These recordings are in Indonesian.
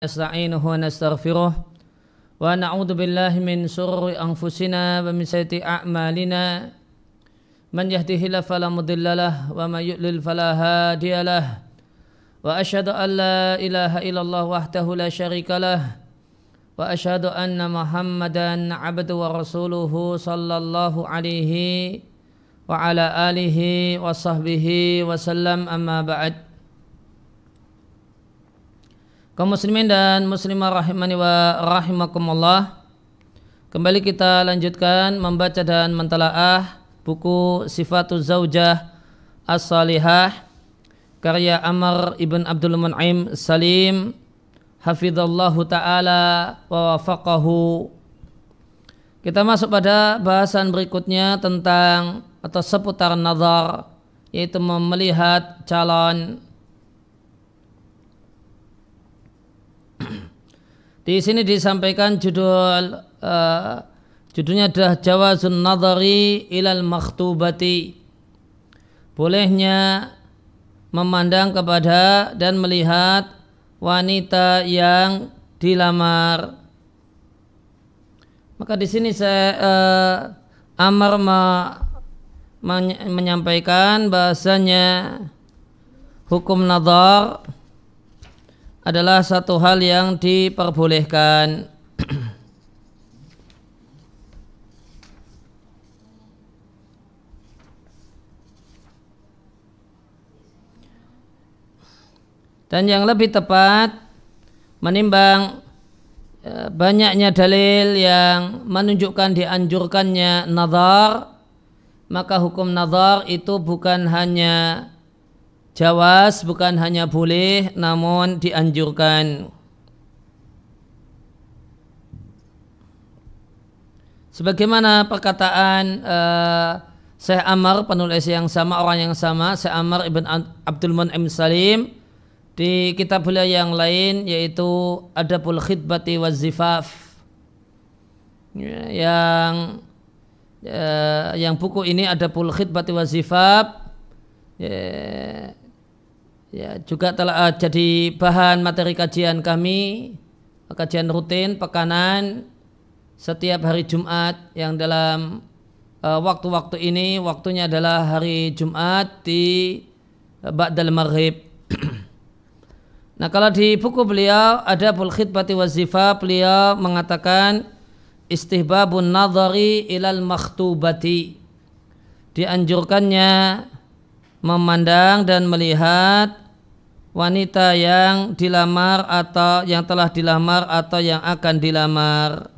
نستعينه ونستغفره ونعوذ بالله من شرور أنفسنا ومن سيئات أعمالنا من يهده الله فلا مضل له ومن يضلل فلا هادي له وأشهد أن لا إله إلا الله وحده لا شريك له وأشهد أن محمدا عبده ورسوله صلى الله عليه وعلى آله وصحبه وسلم أما بعد. Kaum muslimin dan muslimah rahimani wa rahimakumullah, kembali kita lanjutkan membaca dan mentalaah buku Sifatul Zaujah As-Salihah karya Amr ibn Abdul Mun'im Salim hafizallahu ta'ala wa wafaqahu. Kita masuk pada bahasan berikutnya tentang atau seputar nazar, yaitu melihat calon. Di sini disampaikan judulnya adalah Jawazun Nadhari ilal Makhtubati, bolehnya memandang kepada dan melihat wanita yang dilamar. Maka di sini Amr menyampaikan bahasanya hukum nadhar adalah satu hal yang diperbolehkan. Dan yang lebih tepat menimbang banyaknya dalil yang menunjukkan dianjurkannya nadhar, maka hukum nadhar itu bukan hanya jawaz, bukan hanya boleh, namun dianjurkan. Sebagaimana perkataan Syekh Amr, penulis yang sama, orang yang sama, Syekh Amr ibn Abdul Mun'im Salim, di kitab beliau yang lain yaitu Adabul Khitbati wa Zifaf, yang buku ini Adabul Khitbati wa Zifaf juga telah jadi bahan materi kajian kami, kajian rutin pekanan setiap hari Jumat, yang dalam waktu-waktu ini waktunya adalah hari Jumat di ba'dal maghrib. Nah, kalau di buku beliau Adabul Khitbati wa Zifaf, beliau mengatakan istihbabun nadhari ilal makhtubati, dianjurkannya memandang dan melihat wanita yang dilamar atau yang telah dilamar atau yang akan dilamar.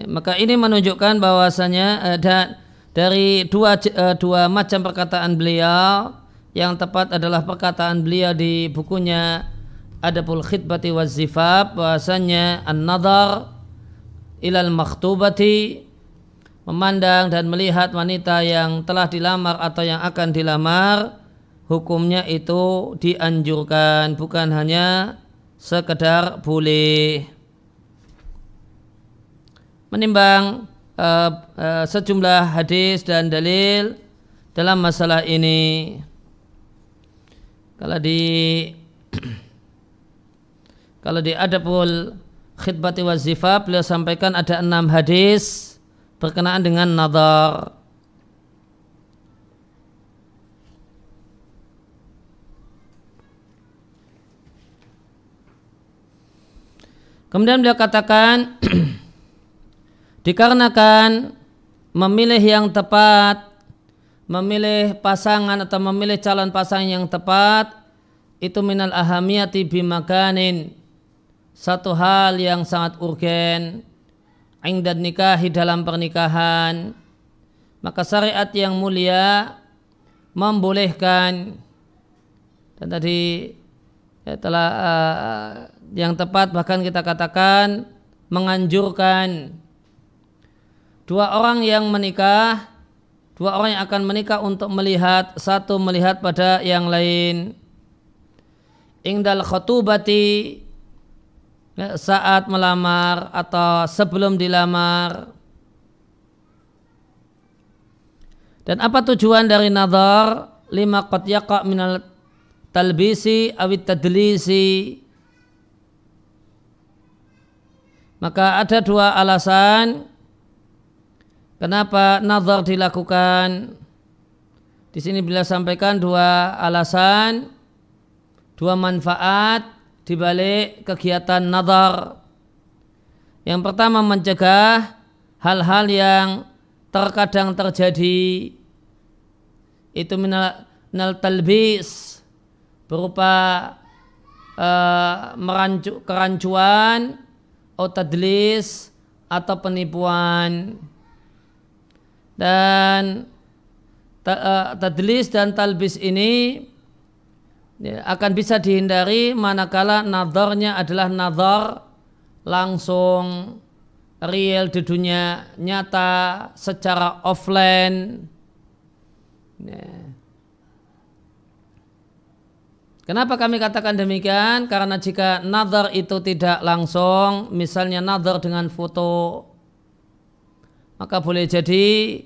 Maka ini menunjukkan bahwasanya dari dua macam perkataan beliau, yang tepat adalah perkataan beliau di bukunya Adabul Khitbati wa Zifaf, bahwasanya an-nadhar ilal makhtubati, memandang dan melihat wanita yang telah dilamar atau yang akan dilamar, hukumnya itu dianjurkan, bukan hanya sekedar boleh. Menimbang sejumlah hadis dan dalil dalam masalah ini, kalau di Adabul Khitbati wa Zifaf beliau sampaikan ada 6 hadis berkenaan dengan nadhar. Kemudian beliau katakan dikarenakan memilih yang tepat, memilih pasangan atau memilih calon pasangan yang tepat itu minal ahamiyati bimakanin, satu hal yang sangat urgen ingdad nikahi, dalam pernikahan, maka syariat yang mulia membolehkan. Dan tadi telah yang tepat bahkan kita katakan menganjurkan dua orang yang akan menikah untuk melihat, satu melihat pada yang lain ingdal khutubati, saat melamar atau sebelum dilamar. Dan apa tujuan dari nazar? Lima qad yaqa minal talbisi awit tadlisi. Maka ada dua alasan kenapa nazar dilakukan. Di sini beliau sampaikan dua alasan, dua manfaat di balik kegiatan nazar. Yang pertama, mencegah hal-hal yang terkadang terjadi, itu minal talbis, berupa kerancuan atau tadlis atau penipuan. Dan tadlis dan talbis ini akan bisa dihindari manakala nazarnya adalah nazar langsung, real di dunia nyata secara offline. Kenapa kami katakan demikian? Karena jika nazar itu tidak langsung, misalnya nazar dengan foto, maka boleh jadi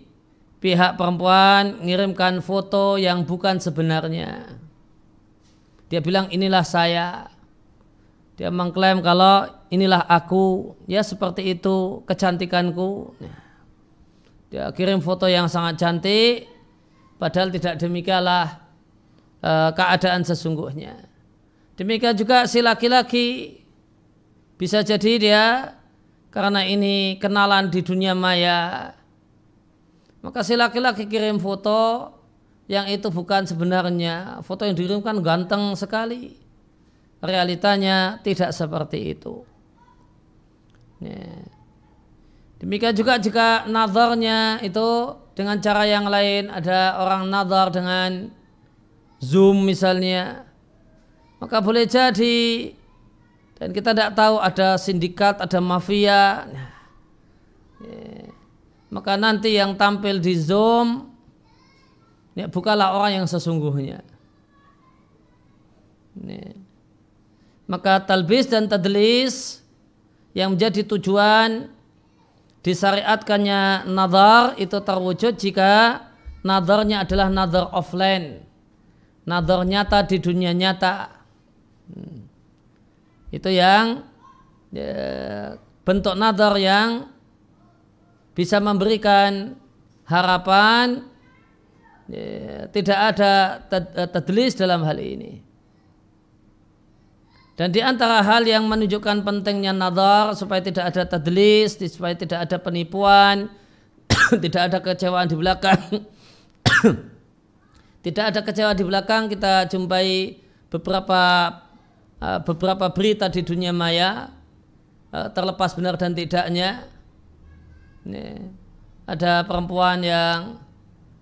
pihak perempuan mengirimkan foto yang bukan sebenarnya. Dia bilang inilah saya. Dia mengklaim kalau inilah aku, ya seperti itu kecantikanku. Dia kirim foto yang sangat cantik, padahal tidak demikianlah keadaan sesungguhnya. Demikian juga si laki-laki, bisa jadi dia karena ini kenalan di dunia maya, maka si laki-laki kirim foto yang itu bukan sebenarnya. Foto yang dikirimkan ganteng sekali, realitanya tidak seperti itu. Demikian juga jika nazarnya itu dengan cara yang lain, ada orang nazar dengan Zoom misalnya, maka boleh jadi, dan kita tidak tahu ada sindikat, ada mafia, maka nanti yang tampil di Zoom bukanlah orang yang sesungguhnya. Maka talbis dan tadlis yang menjadi tujuan disyariatkannya nazar itu terwujud jika nazarnya adalah nazar offline, nazar nyata di dunia nyata. Itu yang bentuk nazar yang bisa memberikan harapan, tidak ada tadlis dalam hal ini. Dan di antara hal yang menunjukkan pentingnya nazar supaya tidak ada tadlis, supaya tidak ada penipuan, tidak ada kecewaan di belakang, tidak ada kecewaan di belakang, kita jumpai beberapa berita di dunia maya, terlepas benar dan tidaknya. Ada perempuan yang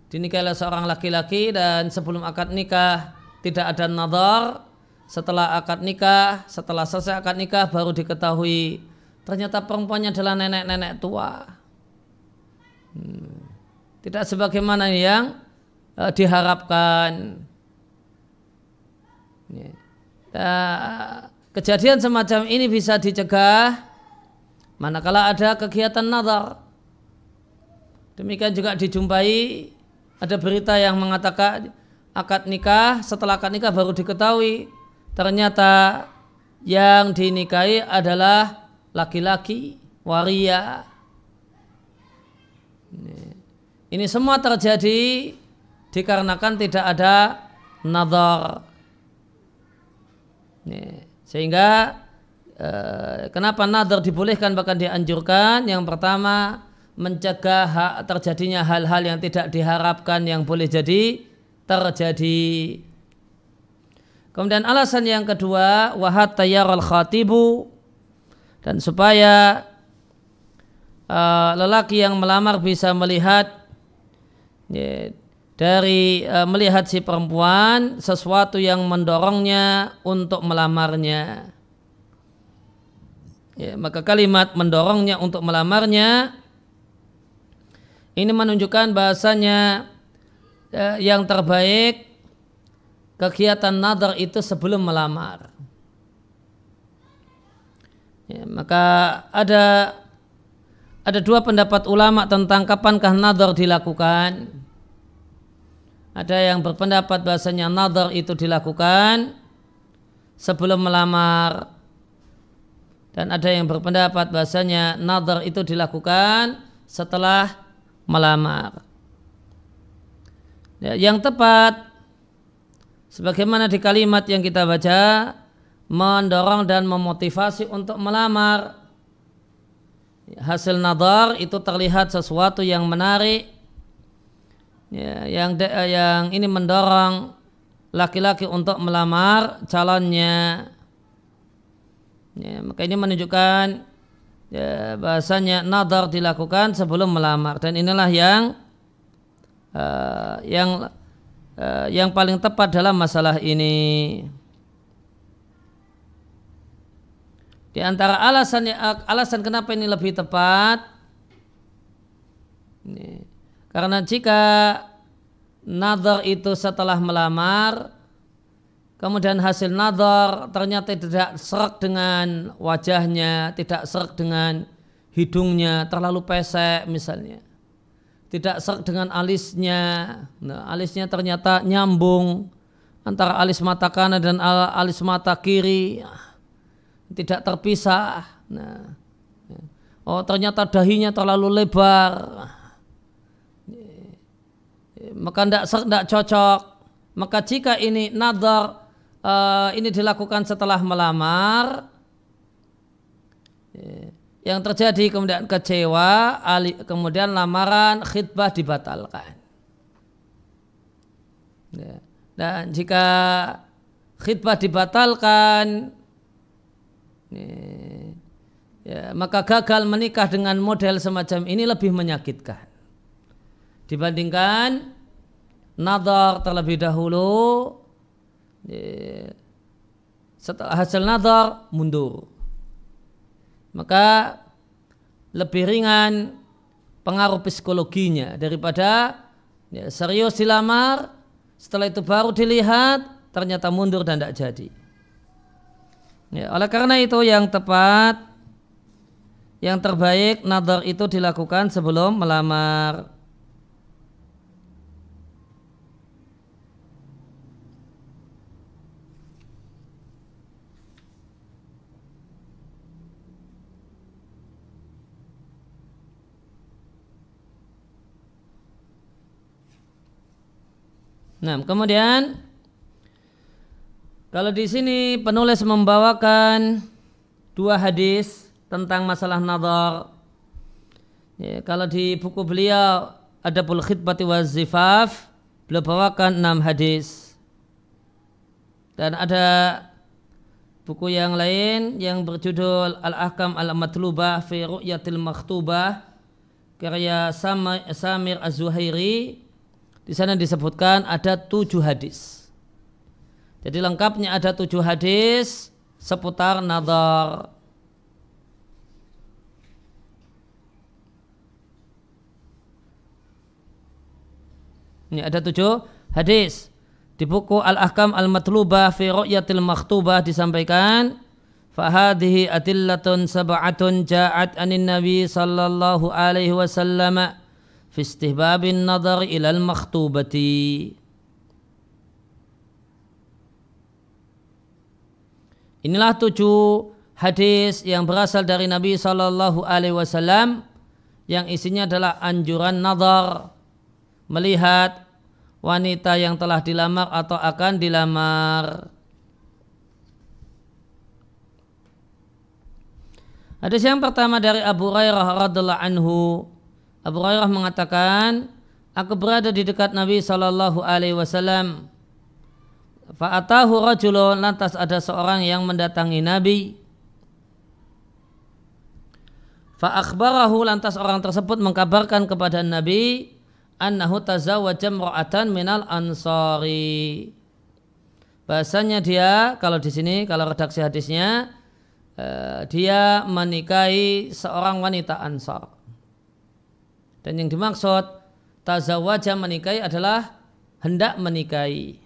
dinikahi oleh seorang laki-laki dan sebelum akad nikah tidak ada nazar. Setelah akad nikah, setelah selesai akad nikah baru diketahui ternyata perempuannya adalah nenek-nenek tua. Tidak sebagaimana yang diharapkan. Kejadian semacam ini bisa dicegah manakala ada kegiatan nazar. Demikian juga dijumpai ada berita yang mengatakan akad nikah, setelah akad nikah baru diketahui ternyata yang dinikahi adalah laki-laki waria. Ini semua terjadi dikarenakan tidak ada nazar. Sehingga kenapa nazar dibolehkan bahkan dianjurkan? Yang pertama, mencegah terjadinya hal-hal yang tidak diharapkan yang boleh jadi terjadi. Kemudian alasan yang kedua, wahat tayaral khatibu, dan supaya lelaki yang melamar bisa melihat dari melihat si perempuan sesuatu yang mendorongnya untuk melamarnya. Maka kalimat mendorongnya untuk melamarnya ini menunjukkan bahasanya yang terbaik kegiatan nazar itu sebelum melamar. Maka ada dua pendapat ulama tentang kapankah nazar dilakukan. Ada yang berpendapat bahasanya nadhar itu dilakukan sebelum melamar. Dan ada yang berpendapat bahasanya nadhar itu dilakukan setelah melamar. Ya, yang tepat sebagaimana di kalimat yang kita baca, mendorong dan memotivasi untuk melamar. Hasil nadhar itu terlihat sesuatu yang menarik, ya, yang ini mendorong laki-laki untuk melamar calonnya. Ya, maka ini menunjukkan ya, bahasanya nadhar dilakukan sebelum melamar, dan inilah yang paling tepat dalam masalah ini. Di antara alasan kenapa ini lebih tepat, ini, karena jika nadhar itu setelah melamar, kemudian hasil nadhar ternyata tidak serak dengan wajahnya, tidak serak dengan hidungnya, terlalu pesek misalnya, tidak serak dengan alisnya. Nah, alisnya ternyata nyambung antara alis mata kanan dan alis mata kiri, tidak terpisah. Nah, oh ternyata dahinya terlalu lebar, maka tidak cocok. Maka jika ini nadhar ini dilakukan setelah melamar, yang terjadi kemudian kecewa, kemudian lamaran khitbah dibatalkan. Dan jika khitbah dibatalkan, ya, maka gagal menikah dengan model semacam ini lebih menyakitkan dibandingkan nadhar terlebih dahulu, ya, setelah hasil nadhar mundur, maka lebih ringan pengaruh psikologinya daripada ya, serius dilamar, setelah itu baru dilihat ternyata mundur dan tidak jadi. Ya, oleh karena itu yang tepat, yang terbaik nadhar itu dilakukan sebelum melamar. Nah, kemudian kalau di sini penulis membawakan dua hadis tentang masalah nadhar. Ya, kalau di buku beliau Adabul Khitbati wa Zifaf, beliau bawakan 6 hadis. Dan ada buku yang lain yang berjudul Al-Ahkam Al-Matlubah fi Ru'yatil Makhtubah karya Samir Az-Zuhairi. Di sana disebutkan ada 7 hadis. Jadi lengkapnya ada 7 hadis seputar nadhar. Ini ada 7 hadis. Di buku Al-Ahkam Al-Matlubah fi Ru'yatil Makhtubah disampaikan, fahadhihi adillatun sab'atun ja'at anin Nabi sallallahu alaihi wasallam fi istihbabin nadhar ilal makhtubati. Inilah 7 hadis yang berasal dari Nabi Sallallahu Alaihi Wasallam yang isinya adalah anjuran nadhar, melihat wanita yang telah dilamar atau akan dilamar. Hadis yang pertama dari Abu Hurairah radhiallahu anhu. Abu Hurairah mengatakan, aku berada di dekat Nabi Sallallahu Alaihi Wasallam. Fa'atahu rajulun, lantas ada seorang yang mendatangi Nabi. Fa'akhbarahu, lantas orang tersebut mengkabarkan kepada Nabi, annahu tazawwaja imra'atan minal ansari. Bahasanya dia, kalau di sini, kalau redaksi hadisnya, dia menikahi seorang wanita Ansar. Dan yang dimaksud tazawwaja menikahi adalah hendak menikahi.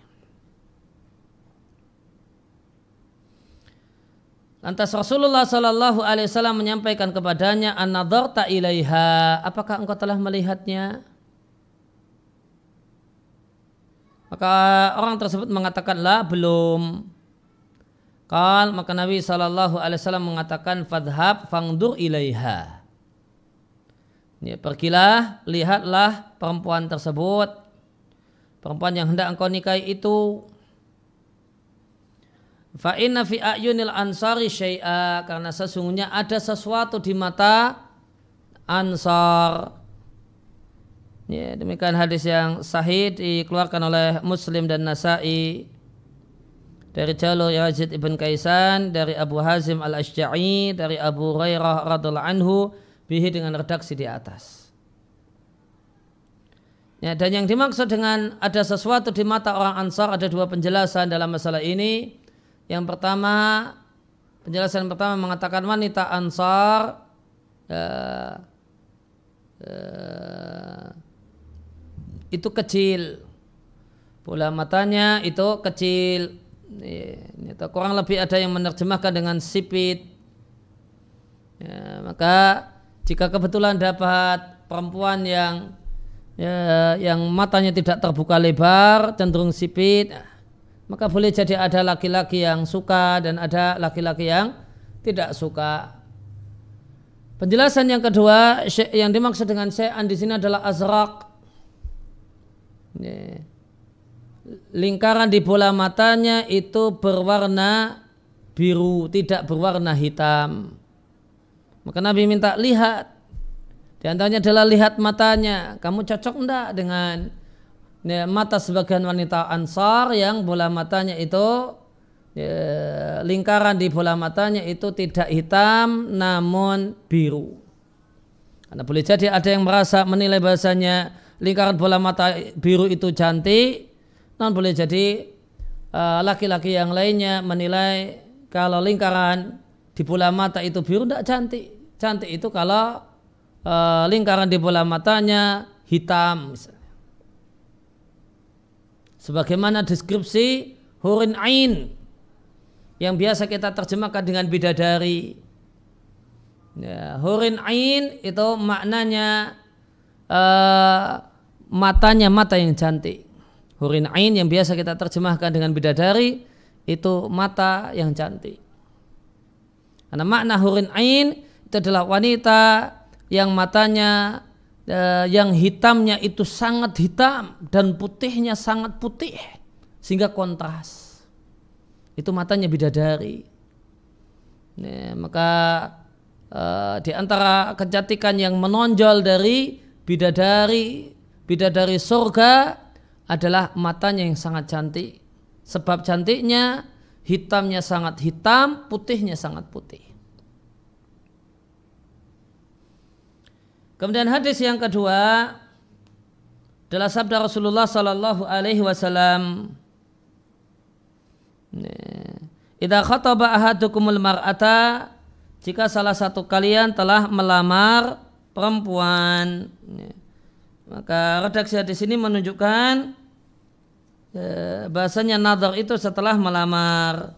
Lantas Rasulullah Sallallahu Alaihi Wasallam menyampaikan kepadanya, an-nadharta ilaiha, apakah engkau telah melihatnya? Maka orang tersebut mengatakan la belum. Maka Nabi SAW mengatakan fadhhab fangdur ilaiha. Ya, pergilah, lihatlah perempuan tersebut, perempuan yang hendak engkau nikahi itu. Fa inna fi a'yunil ansari syai'a, karena sesungguhnya ada sesuatu di mata Ansar. Ya, demikian hadis yang sahih dikeluarkan oleh Muslim dan Nasa'i dari jalur Yazid ibn Kaisan, dari Abu Hazim al-Ashja'i, dari Abu Hurairah radhiallahu anhu, bihi dengan redaksi di atas. Ya, dan yang dimaksud dengan ada sesuatu di mata orang Ansar, ada dua penjelasan dalam masalah ini. Yang pertama, penjelasan pertama mengatakan wanita Ansar itu kecil, bola matanya itu kecil. Kurang lebih ada yang menerjemahkan dengan sipit. Ya, maka jika kebetulan dapat perempuan yang matanya tidak terbuka lebar, cenderung sipit, maka boleh jadi ada laki-laki yang suka dan ada laki-laki yang tidak suka. Penjelasan yang kedua, yang dimaksud dengan syai'an di sini adalah azraq. Lingkaran di bola matanya itu berwarna biru, tidak berwarna hitam. Maka Nabi minta lihat. Di antaranya adalah lihat matanya. Kamu cocok enggak dengan mata sebagian wanita Ansar yang bola matanya itu lingkaran di bola matanya itu tidak hitam namun biru. Karena boleh jadi ada yang merasa menilai bahasanya lingkaran bola mata biru itu cantik, namun boleh jadi laki-laki yang lainnya menilai kalau lingkaran di bola mata itu biru tidak cantik. Cantik itu kalau lingkaran di bola matanya hitam misalnya. Sebagaimana deskripsi hurin ain yang biasa kita terjemahkan dengan bidadari. Ya, hurin ain itu maknanya matanya mata yang cantik. Hurin ain yang biasa kita terjemahkan dengan bidadari itu mata yang cantik. Karena makna hurin ain itu adalah wanita yang matanya yang hitamnya itu sangat hitam dan putihnya sangat putih sehingga kontras. Itu matanya bidadari. Nah, maka di antara kecantikan yang menonjol dari bidadari surga adalah matanya yang sangat cantik. Sebab cantiknya, hitamnya sangat hitam, putihnya sangat putih. Kemudian hadis yang kedua adalah sabda Rasulullah sallallahu alaihi wasallam. Idza khataba ahadukumul mar'ata, jika salah satu kalian telah melamar perempuan. Maka redaksi hadis ini menunjukkan bahasanya nadhar itu setelah melamar.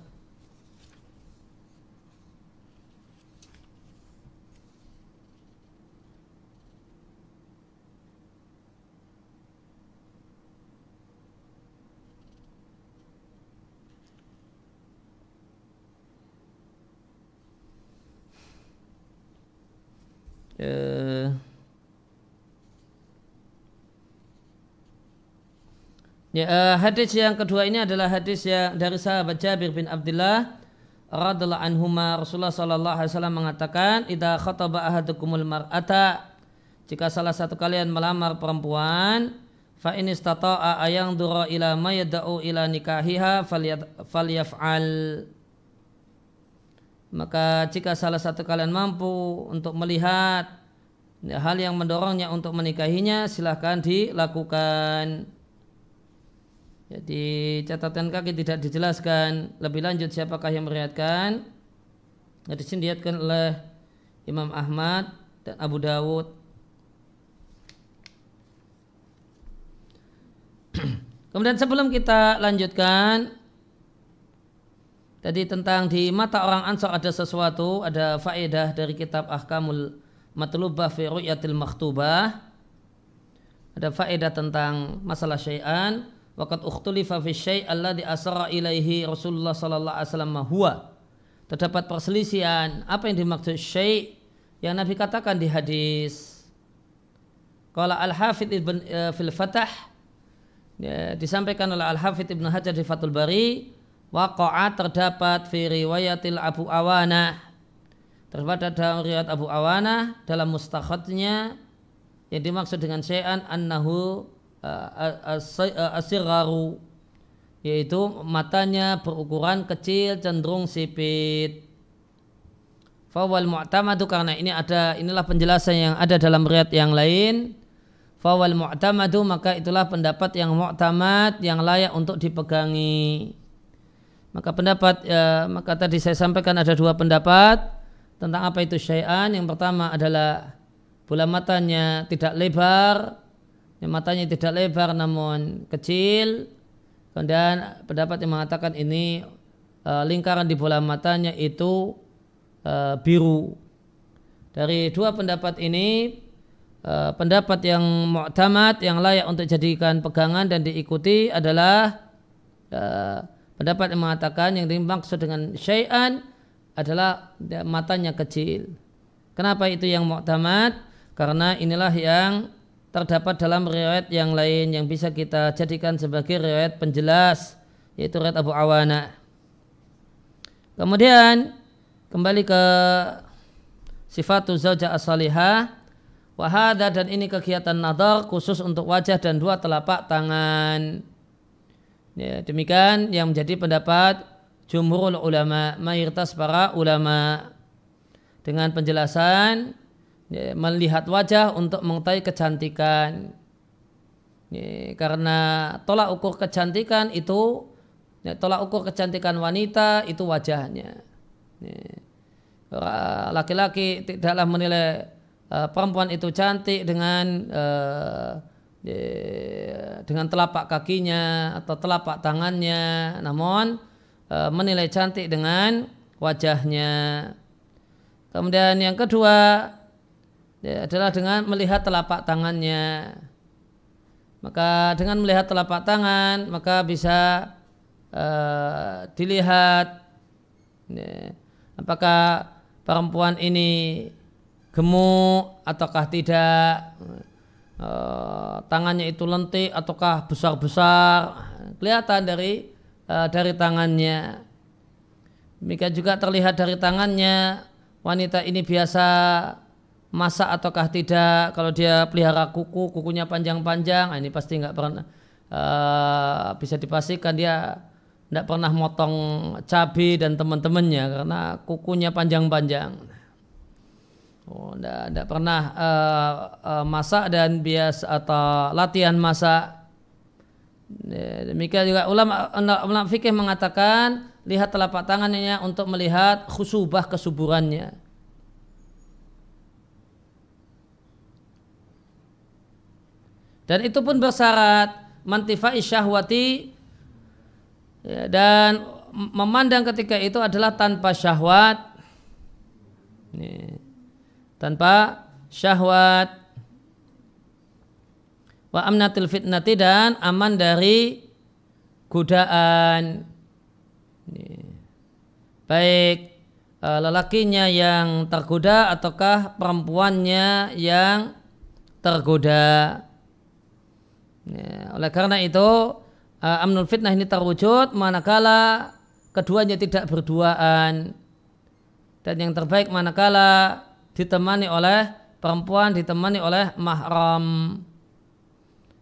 Hadis yang kedua ini adalah hadis yang dari sahabat Jabir bin Abdullah radhiallahu anhuma. Rasulullah sallallahu alaihi wasallam mengatakan, idza khataba ahadukumul mar'ata, jika salah satu kalian melamar perempuan, fa in istata'a ayandura ila ma yad'u ila nikahiha falyaf'al. Maka jika salah satu kalian mampu untuk melihat hal yang mendorongnya untuk menikahinya, silahkan dilakukan. Jadi catatan kaki tidak dijelaskan lebih lanjut siapakah yang meriwayatkan. Hadis ini diriwayatkan oleh Imam Ahmad dan Abu Dawud. Kemudian sebelum kita lanjutkan, tadi tentang di mata orang Ansar ada sesuatu, ada faedah dari kitab Ahkamul Matlubah fi Ru'yatil Makhtubah. Ada faedah tentang masalah syai'an. waqad ukhtulifa fi syai' alladhi asara ilaihi Rasulullah sallallahu alaihi wasallam huwa. Terdapat perselisihan apa yang dimaksud syai' yang Nabi katakan di hadis. Qala Al-Hafidz Ibn fil Fath, disampaikan oleh Al-Hafidz Ibnu Hajar di Fathul Bari, waqa'a terdapat fi riwayatil Abu Awanah, terdapat dalam riwayat Abu Awanah dalam mustakhadnya yang dimaksud dengan syai'an annahu asirraru, yaitu matanya berukuran kecil cenderung sipit. Fawal mu'tamadu, karena inilah penjelasan yang ada dalam riwayat yang lain. Fawal mu'tamadu, maka itulah pendapat yang mu'tamad, yang layak untuk dipegangi. Maka tadi saya sampaikan ada dua pendapat tentang apa itu syai'an. Yang pertama adalah bola matanya tidak lebar, matanya tidak lebar namun kecil. Kemudian pendapat yang mengatakan ini lingkaran di bola matanya itu biru. Dari dua pendapat ini, pendapat yang mu'tamad, yang layak untuk dijadikan pegangan dan diikuti adalah pendapat yang mengatakan yang dimaksud dengan syai'an adalah matanya kecil. Kenapa itu yang mu'tamad? Karena inilah yang terdapat dalam riwayat yang lain yang bisa kita jadikan sebagai riwayat penjelas, yaitu riwayat Abu Awanah. Kemudian kembali ke sifatu zaujah as-salihah. Wahada, dan ini kegiatan nadhar khusus untuk wajah dan dua telapak tangan. Ya, demikian yang menjadi pendapat jumhurul ulama, mayoritas para ulama, dengan penjelasan ya, melihat wajah untuk mengetahui kecantikan. Ya, karena tolak ukur kecantikan itu, ya, tolak ukur kecantikan wanita itu wajahnya. Ya, laki-laki tidaklah menilai perempuan itu cantik dengan telapak kakinya atau telapak tangannya, namun menilai cantik dengan wajahnya. Kemudian yang kedua adalah dengan melihat telapak tangannya. Maka dengan melihat telapak tangan maka bisa dilihat apakah perempuan ini gemuk ataukah tidak, tangannya itu lentik ataukah besar-besar, kelihatan dari tangannya. Demikian juga terlihat dari tangannya wanita ini biasa masak ataukah tidak. Kalau dia pelihara kukunya panjang-panjang, ini pasti nggak pernah, bisa dipastikan dia tidak pernah motong cabai dan teman-temannya karena kukunya panjang-panjang. Tidak pernah masak dan biasa atau latihan masak. Demikian juga ulama fikih mengatakan lihat telapak tangannya untuk melihat khusubah kesuburannya. Dan itu pun bersyarat mantifai syahwati, dan memandang ketika itu adalah tanpa syahwat. Tanpa syahwat. Wa amnatil fitnati, dan aman dari godaan. Baik lelakinya yang tergoda ataukah perempuannya yang tergoda. Oleh karena itu amnul fitnah ini terwujud manakala keduanya tidak berduaan, dan yang terbaik manakala ditemani oleh perempuan, ditemani oleh mahram.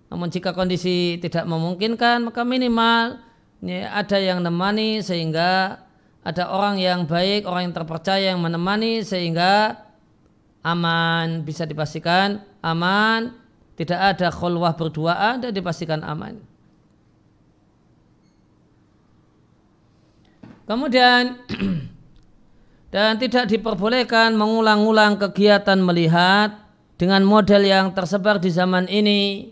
Namun jika kondisi tidak memungkinkan, maka minimal ada yang menemani, sehingga ada orang yang baik, orang yang terpercaya yang menemani, sehingga aman, bisa dipastikan aman, tidak ada khulwah berduaan, dan dipastikan aman. Kemudian dan tidak diperbolehkan mengulang-ulang kegiatan melihat dengan model yang tersebar di zaman ini.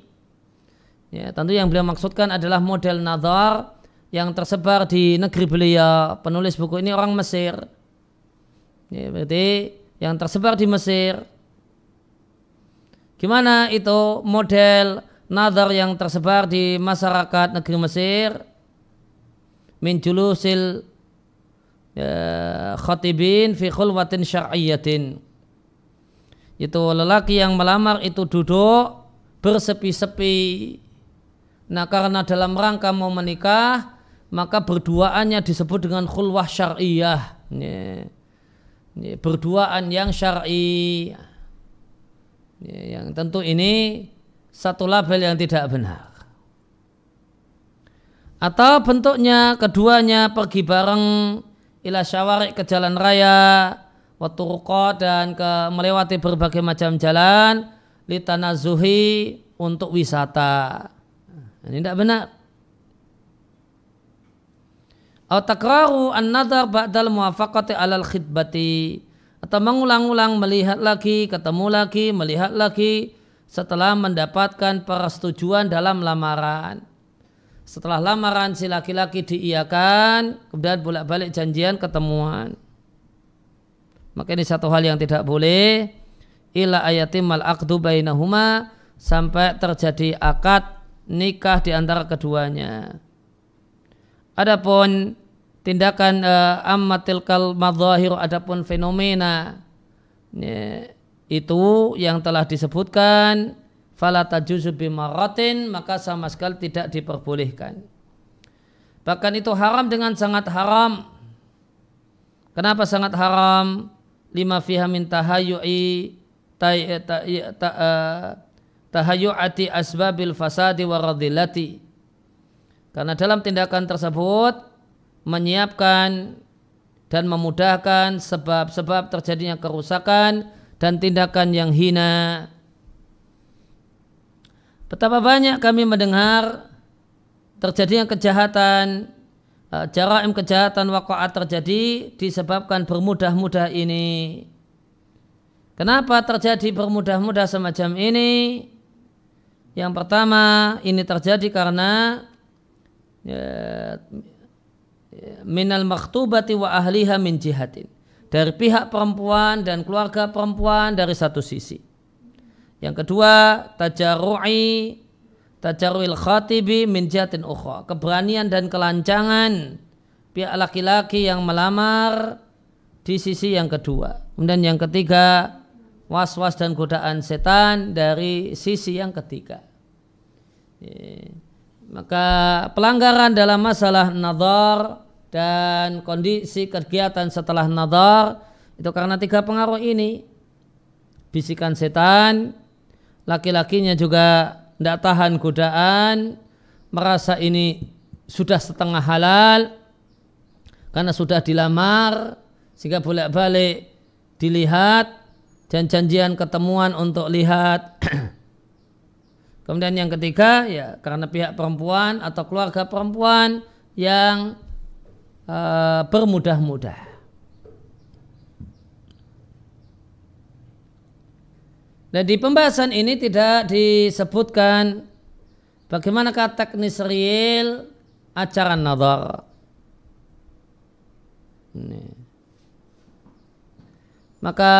Ya, tentu yang beliau maksudkan adalah model nadhar yang tersebar di negeri beliau. Penulis buku ini orang Mesir. Ya, berarti yang tersebar di Mesir. Gimana itu model nazar yang tersebar di masyarakat negeri Mesir min julusil khatibin fi khulwatin syar'iyyatin, itu lelaki yang melamar itu duduk bersepi-sepi. Nah, karena dalam rangka mau menikah, maka berduaannya disebut dengan khulwah syar'iyah. Ini berduaan yang syar'i. Yang tentu ini satu label yang tidak benar. Atau bentuknya keduanya pergi bareng ila syawari, ke jalan raya, wa turuqat, dan melewati berbagai macam jalan, litanazuhi, untuk wisata. Ini tidak benar. Atau takraru an-nadhar ba'dal muwafaqati 'alal khitbati, atau mengulang-ulang melihat lagi, ketemu lagi, melihat lagi setelah mendapatkan persetujuan dalam lamaran. Setelah lamaran si laki-laki diiyakan, kemudian bolak-balik janjian ketemuan. Maka ini satu hal yang tidak boleh. Ila ayatimal aqdu bainahuma, sampai terjadi akad nikah di antara keduanya. Adapun tindakan ammatilkal madzahir, adapun fenomena itu yang telah disebutkan, fala tajuzu bimaratin, maka sama sekali tidak diperbolehkan. Bahkan itu haram dengan sangat haram. Kenapa sangat haram? Lima fiha min tahayyu'ati asbabil fasadi wa radhilati. Karena dalam tindakan tersebut menyiapkan dan memudahkan sebab-sebab terjadinya kerusakan dan tindakan yang hina. Betapa banyak kami mendengar terjadinya kejahatan, jaraim kejahatan waqa'at terjadi disebabkan bermudah-mudah ini. Kenapa terjadi bermudah-mudah semacam ini? Yang pertama, ini terjadi karena minal makhtubati wa ahliha min jihatin, dari pihak perempuan dan keluarga perempuan dari satu sisi. Yang kedua, tajarru'il khatibi min jihatin ukhra, keberanian dan kelancangan pihak laki-laki yang melamar di sisi yang kedua. Kemudian yang ketiga, was-was dan godaan setan dari sisi yang ketiga. Maka pelanggaran dalam masalah nadhar dan kondisi kegiatan setelah nadhar itu karena tiga pengaruh ini. Bisikan setan, laki-lakinya juga tidak tahan godaan, merasa ini sudah setengah halal karena sudah dilamar, sehingga bolak-balik dilihat dan janjian ketemuan untuk lihat. Kemudian yang ketiga, ya karena pihak perempuan atau keluarga perempuan yang bermudah-mudah. Dan di pembahasan ini tidak disebutkan bagaimanakah teknis real acara nadhar. Maka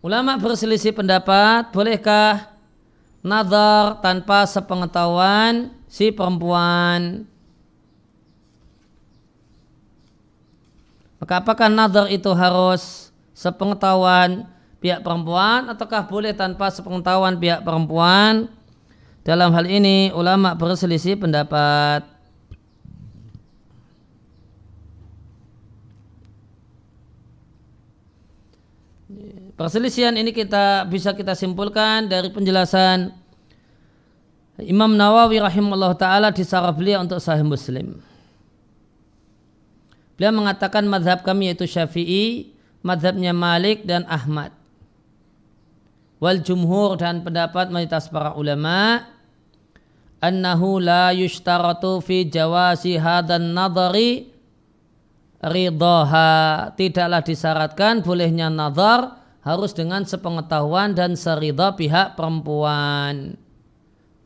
ulama berselisih pendapat, bolehkah nadhar tanpa sepengetahuan si perempuan? Maka apakah nadhar itu harus sepengetahuan pihak perempuan ataukah boleh tanpa sepengetahuan pihak perempuan? Dalam hal ini ulama berselisih pendapat. Perselisihan ini bisa kita simpulkan dari penjelasan Imam Nawawi rahimahullah ta'ala di syarah beliau untuk Sahih Muslim. Beliau mengatakan mazhab kami yaitu Syafi'i, mazhabnya Malik dan Ahmad. Wal jumhur, dan pendapat mayoritas para ulama, annahu la yushtaratu fi jawasi hadan nadhari ridaha, tidaklah disyaratkan bolehnya nadhar harus dengan sepengetahuan dan seridha pihak perempuan.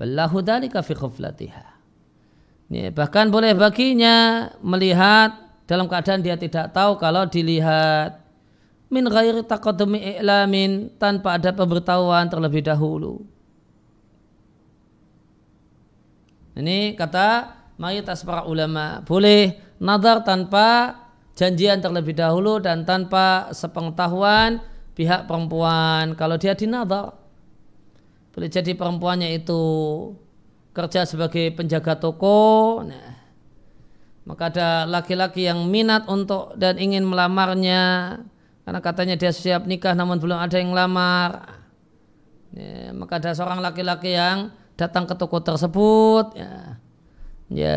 Ballahu dzalika fi khuflatiha. Bahkan boleh baginya melihat dalam keadaan dia tidak tahu kalau dilihat, min ghairi taqaddumi i'lamin, tanpa ada pemberitahuan terlebih dahulu. Ini kata mayoritas para ulama, boleh nazar tanpa janjian terlebih dahulu dan tanpa sepengetahuan pihak perempuan kalau dia dinazar. Boleh jadi perempuannya itu kerja sebagai penjaga toko, nah, maka ada laki-laki yang minat untuk dan ingin melamarnya karena katanya dia siap nikah namun belum ada yang lamar. Ya, maka ada seorang laki-laki yang datang ke toko tersebut, ya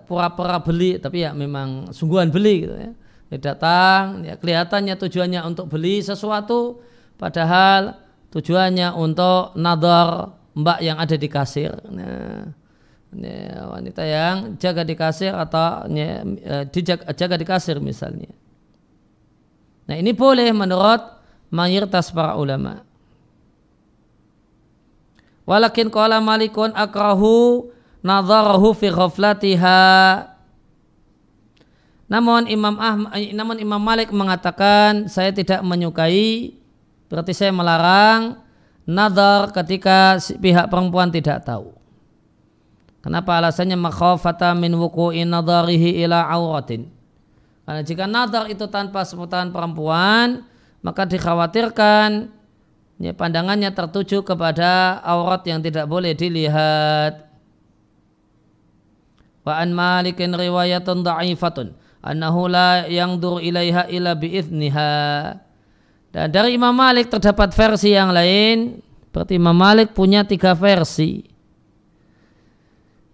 pura-pura beli tapi ya memang sungguhan beli gitu ya. Dia datang, ya kelihatannya tujuannya untuk beli sesuatu padahal tujuannya untuk nadhar mbak yang ada di kasir. Nah, wanita yang jaga di kasir atau jaga di kasir misalnya. Nah, ini boleh menurut mayoritas para ulama. Walakin qala Malikun akrahu nadharahu fi ghaflatiha. Namun Imam Malik mengatakan saya tidak menyukai, berarti saya melarang nadhar ketika pihak perempuan tidak tahu. Kenapa? Alasannya makhafata min wuqu'i nadharihi ila auratin. Karena jika nadhar itu tanpa sepengetahuan perempuan, maka dikhawatirkan ya, pandangannya tertuju kepada aurat yang tidak boleh dilihat. Wa an Malikin riwayatun dha'ifatun annahu la yandur ilaiha illa bi'idniha. Dan dari Imam Malik terdapat versi yang lain, berarti Imam Malik punya 3 versi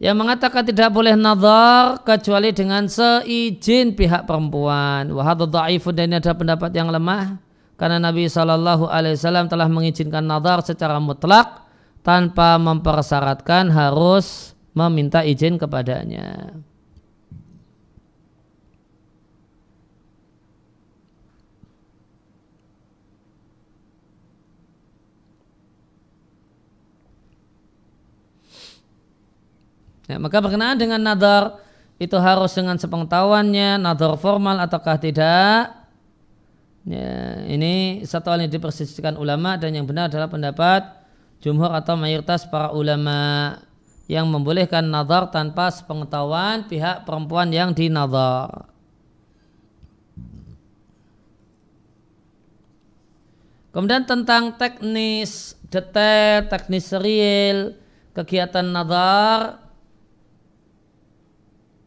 yang mengatakan tidak boleh nazar kecuali dengan seizin pihak perempuan. Wa hadza dha'ifun, dan ini ada pendapat yang lemah karena Nabi SAW telah mengizinkan nazar secara mutlak tanpa mempersyaratkan harus meminta izin kepadanya. Ya, maka berkenaan dengan nadhar itu harus dengan sepengetahuannya, nadhar formal ataukah tidak. Ya, ini satu hal yang dipersisikan ulama dan yang benar adalah pendapat jumhur atau mayoritas para ulama yang membolehkan nadhar tanpa sepengetahuan pihak perempuan yang dinadhar. Kemudian tentang teknis detail, teknis real kegiatan nadhar.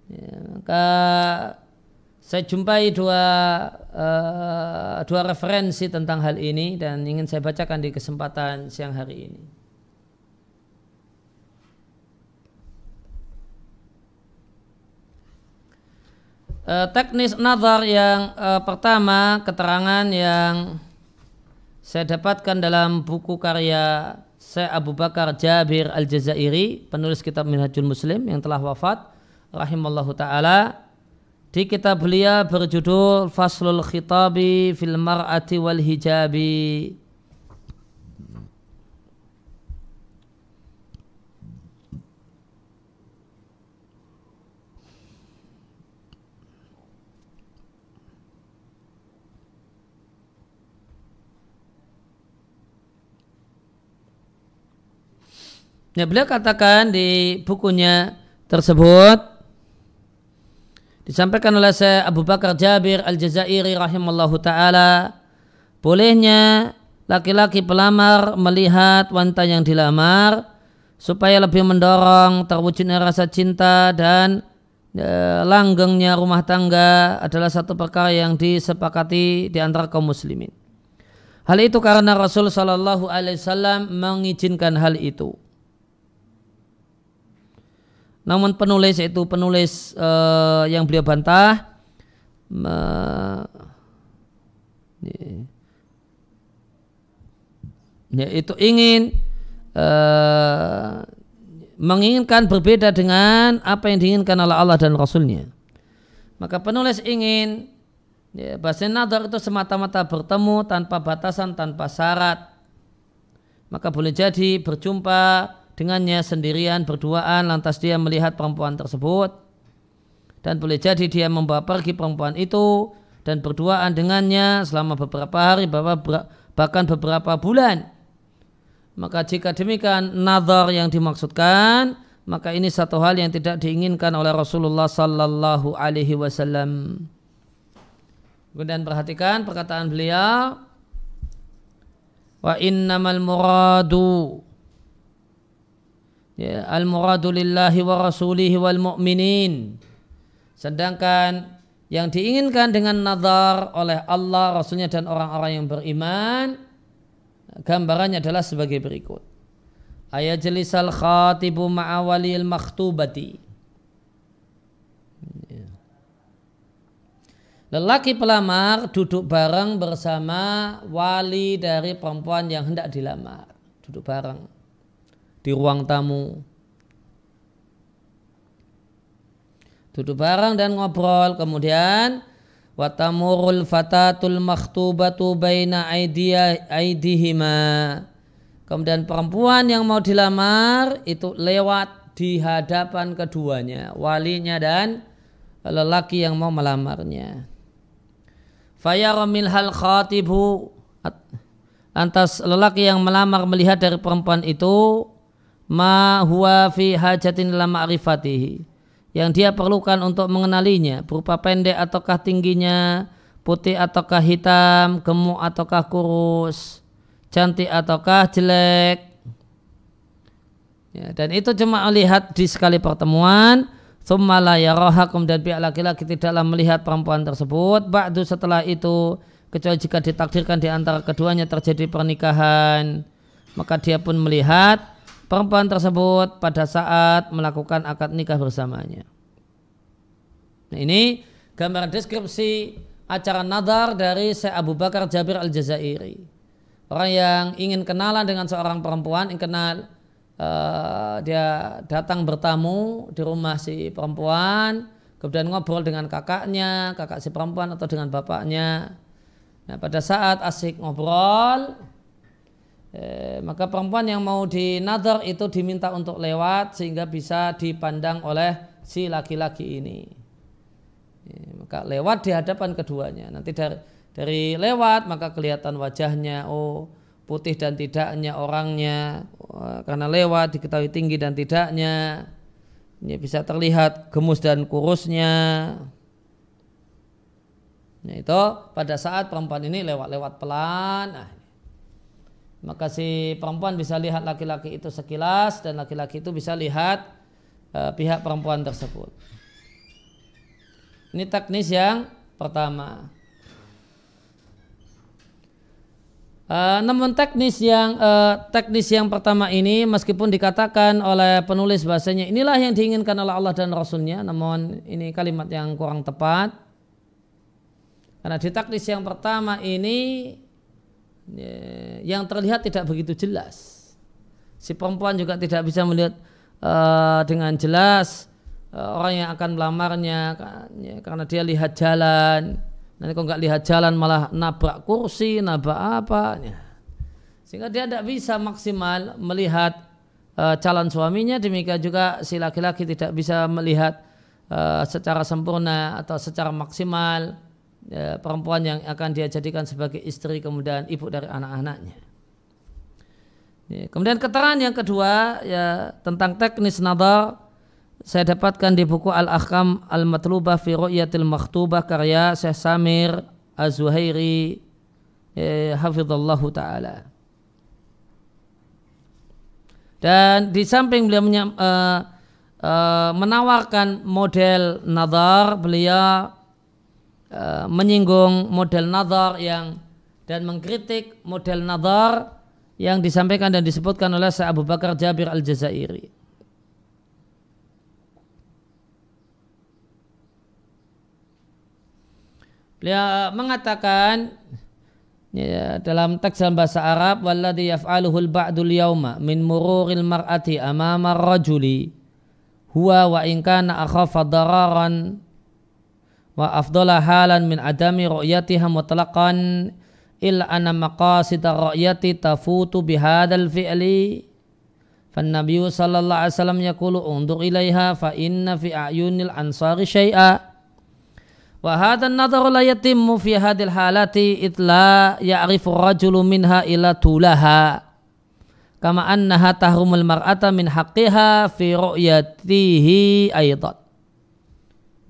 Ya, maka saya jumpai dua referensi tentang hal ini dan ingin saya bacakan di kesempatan siang hari ini. Teknis nazar yang pertama, keterangan yang saya dapatkan dalam buku karya Syekh Abu Bakar Jabir Al-Jazairi, penulis kitab Minhajul Muslim yang telah wafat rahimallahu ta'ala. Di kitab beliau berjudul Faslul Khitabi fil Mar'ati wal Hijabi. Ya, beliau katakan di bukunya tersebut, disampaikan oleh Syekh Abu Bakar Jabir Al-Jazairi rahimallahu ta'ala, bolehnya laki-laki pelamar melihat wanita yang dilamar supaya lebih mendorong terwujudnya rasa cinta dan langgengnya rumah tangga adalah satu perkara yang disepakati di antara kaum muslimin. Hal itu karena Rasul sallallahu alaihi wasallam mengizinkan hal itu. Namun penulis yang beliau bantah itu menginginkan berbeda dengan apa yang diinginkan oleh Allah dan Rasulnya. Maka penulis ingin bahasa nadhar itu semata-mata bertemu tanpa batasan, tanpa syarat. Maka boleh jadi berjumpa dengannya sendirian, berduaan, lantas dia melihat perempuan tersebut, dan boleh jadi dia membawa pergi perempuan itu dan berduaan dengannya selama beberapa hari, bahkan beberapa bulan. Maka jika demikian nazar yang dimaksudkan maka ini satu hal yang tidak diinginkan oleh Rasulullah sallallahu alaihi wasallam. Kemudian perhatikan perkataan beliau, wa innamal muradu, ya, al muradu lillahi wa rasulihi wal mu'minin. Sedangkan yang diinginkan dengan nazar oleh Allah, Rasulnya dan orang-orang yang beriman, gambarannya adalah sebagai berikut. Ayajlisal khatibu ma'a waliyil makhtubati. Lelaki pelamar duduk bareng bersama wali dari perempuan yang hendak dilamar. Duduk bareng di ruang tamu. Duduk bareng dan ngobrol. Kemudian watamurul fatatul makhtubatu baina aidihima. Kemudian perempuan yang mau dilamar itu lewat di hadapan keduanya, walinya dan lelaki yang mau melamarnya. Fayaramil hal khatibu, lantas lelaki yang melamar melihat dari perempuan itu ma huwa fi hajatin ila ma'rifatihi, yang dia perlukan untuk mengenalinya, berupa pendek ataukah tingginya, putih ataukah hitam, gemuk ataukah kurus, cantik ataukah jelek, ya, dan itu cuma melihat di sekali pertemuan. Tsumma la yaraha, kemudian pihak laki-laki tidaklah melihat perempuan tersebut ba'du setelah itu, kecuali jika ditakdirkan di antara keduanya terjadi pernikahan, maka dia pun melihat perempuan tersebut pada saat melakukan akad nikah bersamanya. Nah, ini gambaran deskripsi acara nazar dari Syekh Abu Bakar Jabir Al-Jazairi. Orang yang ingin kenalan dengan seorang perempuan, ingin kenal, dia datang bertamu di rumah si perempuan, kemudian ngobrol dengan kakaknya, kakak si perempuan atau dengan bapaknya. Nah, pada saat asik ngobrol, maka perempuan yang mau dinadhar itu diminta untuk lewat sehingga bisa dipandang oleh si laki-laki ini. Maka lewat di hadapan keduanya. Nanti dari lewat maka kelihatan wajahnya, oh putih dan tidaknya orangnya, karena lewat diketahui tinggi dan tidaknya, ini bisa terlihat gemus dan kurusnya. Nah, itu pada saat perempuan ini lewat-lewat pelan, nah, maka si perempuan bisa lihat laki-laki itu sekilas dan laki-laki itu bisa lihat pihak perempuan tersebut. Ini teknis yang pertama. Namun teknis yang pertama ini meskipun dikatakan oleh penulis bahasanya inilah yang diinginkan oleh Allah dan Rasulnya, namun ini kalimat yang kurang tepat, karena di teknis yang pertama ini yang terlihat tidak begitu jelas. Si perempuan juga tidak bisa melihat dengan jelas orang yang akan melamarnya, karena dia lihat jalan. Nanti kalau nggak lihat jalan malah nabrak kursi, nabrak apa, sehingga dia tidak bisa maksimal melihat calon suaminya. Demikian juga si laki-laki tidak bisa melihat secara sempurna atau secara maksimal perempuan yang akan dia jadikan sebagai istri kemudian ibu dari anak-anaknya. Kemudian keterangan yang kedua ya tentang teknis nazar saya dapatkan di buku Al-Ahkam Al-Matlubah fi Ru'yatil Makhtubah karya Syekh Samir Az-Zuhairi hafizallahu ta'ala. Dan di samping beliau menawarkan model nazar, beliau menyinggung model nazar dan mengkritik model nazar yang disampaikan dan disebutkan oleh Syekh Abu Bakar Jabir Al-Jazairi. Beliau mengatakan ya, dalam teks dalam bahasa Arab, walladhi yaf'aluhul ba'dul yawma min mururil mar'ati amama rajuli huwa wa in kana akhafa dararan wa afdala halan min adami ru'yatiha mutlaqan illa anna maqasida ru'yati tafutu bihadal fi'li fan nabiyyu sallallahu alaihi wasallam yaqulu undur ilaiha fa inna fi a'yunil ansari syai'a wa hadha an-nadharu la yatimmu fi hadhil halati id la ya'rifu rajulu minha ila tulaha kama annaha tahrumul mar'ata min haqqiha fi ru'yatihi aidan.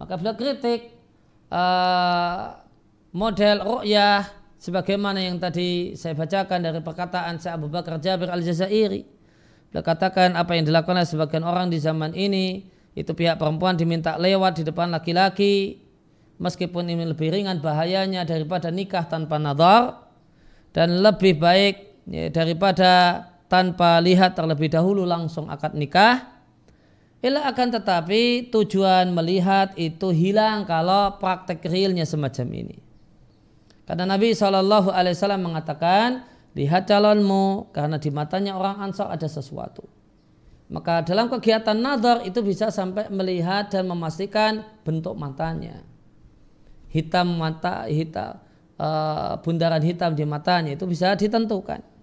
Maka beliau kritik model ru'yah sebagaimana yang tadi saya bacakan dari perkataan Syekh Abu Bakar Jabir Al-Jazairi. Beliau katakan apa yang dilakukan oleh sebagian orang di zaman ini, itu pihak perempuan diminta lewat di depan laki-laki meskipun ini lebih ringan bahayanya daripada nikah tanpa nadhar, dan lebih baik daripada tanpa lihat terlebih dahulu langsung akad nikah. Ila akan tetapi tujuan melihat itu hilang kalau praktek realnya semacam ini. Karena Nabi SAW mengatakan, lihat calonmu karena di matanya orang Ansar ada sesuatu. Maka dalam kegiatan nadhar itu bisa sampai melihat dan memastikan bentuk matanya. Hitam mata, bundaran hitam di matanya itu bisa ditentukan.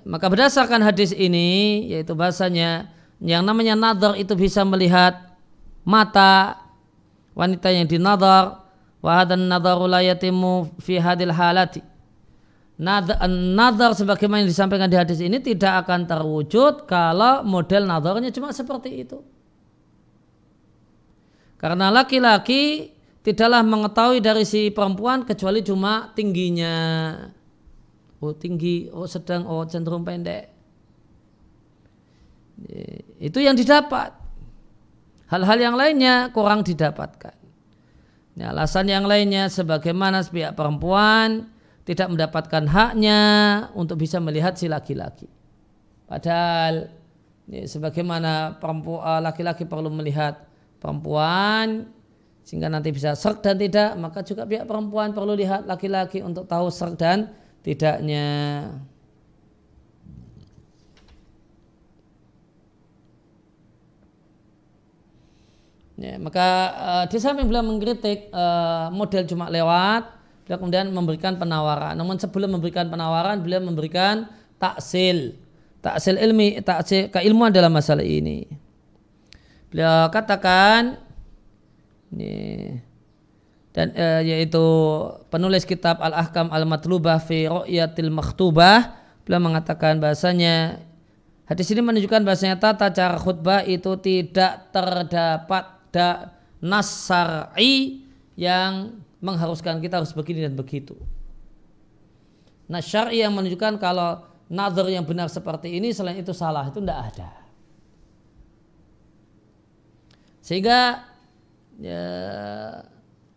Maka berdasarkan hadis ini, yaitu bahasanya yang namanya nadhar itu bisa melihat mata wanita yang dinadhar. Wa hadan nadharu la yatimu fi hadil halati. Nadhar sebagaimana yang disampaikan di hadis ini tidak akan terwujud kalau model nadharnya cuma seperti itu. Karena laki-laki tidaklah mengetahui dari si perempuan kecuali cuma tingginya. Oh tinggi, oh sedang, oh cenderung pendek. Itu yang didapat. Hal-hal yang lainnya kurang didapatkan. Alasan yang lainnya sebagaimana pihak perempuan tidak mendapatkan haknya untuk bisa melihat si laki-laki. Padahal sebagaimana laki-laki perlu melihat perempuan sehingga nanti bisa serg dan tidak, maka juga pihak perempuan perlu lihat laki-laki untuk tahu serg dan tidaknya. Maka di samping beliau mengkritik model cuma lewat, beliau kemudian memberikan penawaran. Namun sebelum memberikan penawaran, beliau memberikan taksil ilmi, taksil keilmuan dalam masalah ini. Beliau katakan, dan yaitu penulis kitab Al-Ahkam Al-Matlubah fi Ru'yatil Makhtubah, beliau mengatakan bahasanya hadis ini menunjukkan bahasanya tata cara khutbah itu tidak terdapat nas syar'i yang mengharuskan kita harus begini dan begitu. Nas syar'i yang menunjukkan kalau nazar yang benar seperti ini, selain itu salah, itu tidak ada. Sehingga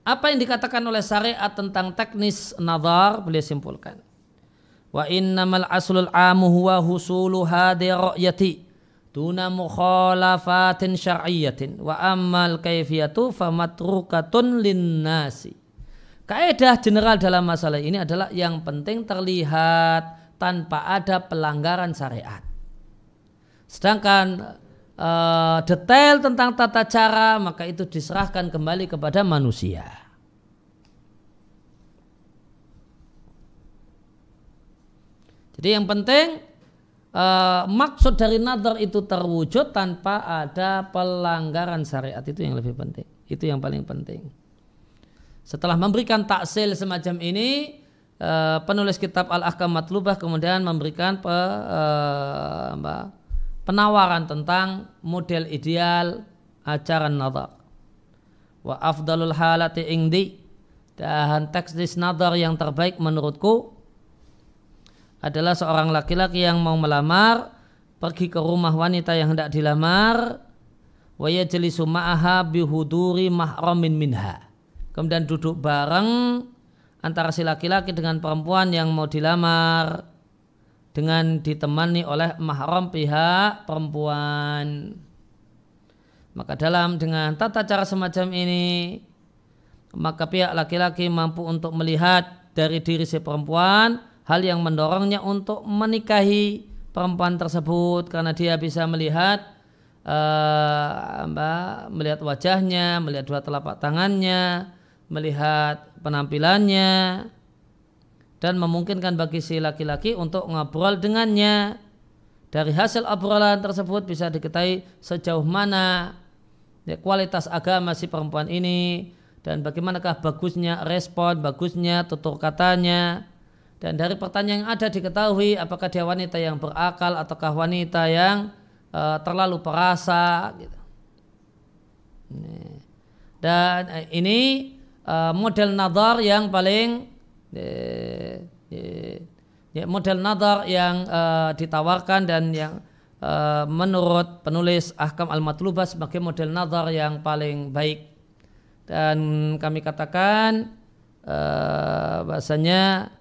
apa yang dikatakan oleh syariat tentang teknis nazar, beliau simpulkan. Wa innamal aslul amu huwa husulu hadhi ru'yati duna mukhalafatin syar'iyyatin wa ammal kaifiyatu famatrukatun linnasi. Kaidah general dalam masalah ini adalah yang penting terlihat tanpa ada pelanggaran syariat. Sedangkan detail tentang tata cara maka itu diserahkan kembali kepada manusia. Jadi yang penting maksud dari nadhar itu terwujud tanpa ada pelanggaran syariat, itu yang lebih penting, itu yang paling penting. Setelah memberikan taksil semacam ini, penulis kitab Al-Ahkam Matlubah kemudian memberikan penawaran tentang model ideal acara nadhar. Wa afdalul halati indi, dan teknis nadhar yang terbaik menurutku adalah seorang laki-laki yang mau melamar pergi ke rumah wanita yang hendak dilamar, wa yajlisu ma'aha bihuduri mahramin minha, kemudian duduk bareng antara si laki-laki dengan perempuan yang mau dilamar dengan ditemani oleh mahram pihak perempuan. Maka dengan tata cara semacam ini, maka pihak laki-laki mampu untuk melihat dari diri si perempuan hal yang mendorongnya untuk menikahi perempuan tersebut, karena dia bisa melihat melihat wajahnya, melihat dua telapak tangannya, melihat penampilannya, dan memungkinkan bagi si laki-laki untuk ngobrol dengannya. Dari hasil obrolan tersebut bisa diketahui sejauh mana kualitas agama si perempuan ini dan bagaimanakah bagusnya respon, bagusnya tutur katanya, Dan dari pertanyaan yang ada diketahui apakah dia wanita yang berakal ataukah wanita yang terlalu perasa gitu. Dan ini model nazar yang paling model nazar yang ditawarkan dan yang menurut penulis Ahkam Al-Matlubah sebagai model nazar yang paling baik. Dan kami katakan bahasanya